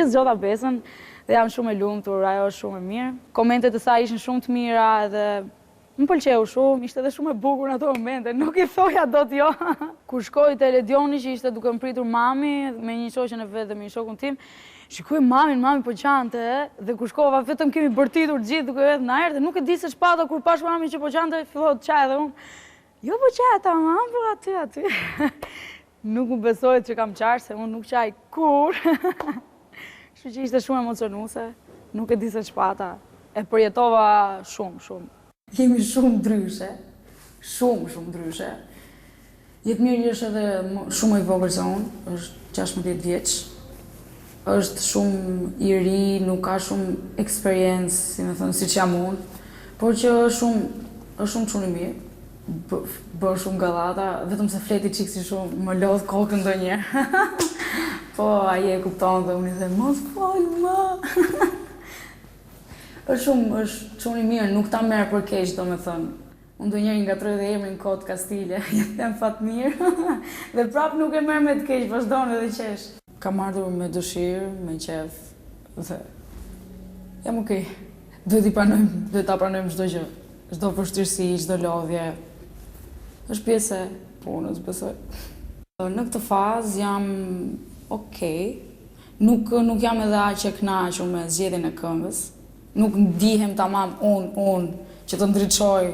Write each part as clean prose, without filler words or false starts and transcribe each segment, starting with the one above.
Zgjodha besën dhe jam shumë e lumtur, ajo është shumë e mirë. Komentet e saj ishin shumë të mira dhe më pëlqeu shumë, ishte edhe shumë e bukur në ato momente, nuk i thoja dot jo. Kur shkoj te Ledioni që ishte duke më pritur mami me një shoqen e vet dhe me një shokun tim, shikoj mami po qante, dhe kur shkova vetëm kemi bërtitur gjithë duke vetë në ajër dhe nuk e di se ç'pata kur pash mamin që po qante, filloi të qaj dhe unë. Jo po qaj tamam, po aty. Nuk më besojt që kam qarë, se unë nuk qaj kur. Kështu që ishte shumë emocionuese, nuk e di se ç'pata. E përjetova shumë. Jemi shumë ndryshe, shumë ndryshe. Jetë mirë është edhe shumë i vogël se unë, është 16 vjeç. Është shumë i ri, nuk ka shumë eksperiencë, si me thënë, siç jam unë, por që është shumë çuni mirë. Bërë shumë gallata, vetëm se fleti çiksi shumë, më lodh kokën ndonjëherë. Po, ai e kupton dhe unë i them, mos fol më. Është çuni mirë, nuk ta merr për keq, domethënë. Unë ndonjëherë ngatroj dhe emrin Kot Kastile, ja them Fatmir, dhe prap nuk e merr me të keq, vazhdon edhe qesh. Kam ardhur me dëshirë, me qef, dhe jam okej. Duhet ta pranojmë çdo gjë, çdo vështirësi, çdo lodhje. Është pjesë e punës, besoj. Në këtë fazë jam okej. Nuk jam edhe aq e kënaqur me zgjedhjen e këngës. Nuk ndihem tamam unë që të ndriçoj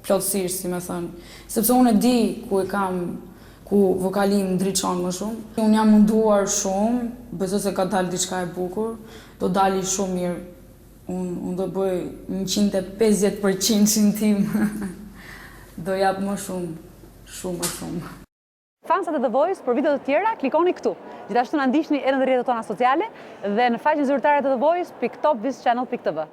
plotësisht, si me thënë. Sepse unë e di ku vokali më ndriçon më shumë. Unë jam munduar shumë, besoj se ka dalë diçka e bukur, do dali shumë mirë. Unë do bëj 150% tim. Do jap më shumë. Fansat e The Voice për video të tjera, klikoni këtu. Gjithashtu na ndiqni edhe në rrjetet tona sociale dhe në faqen zyrtare të The Voice, @topvischannel.tv.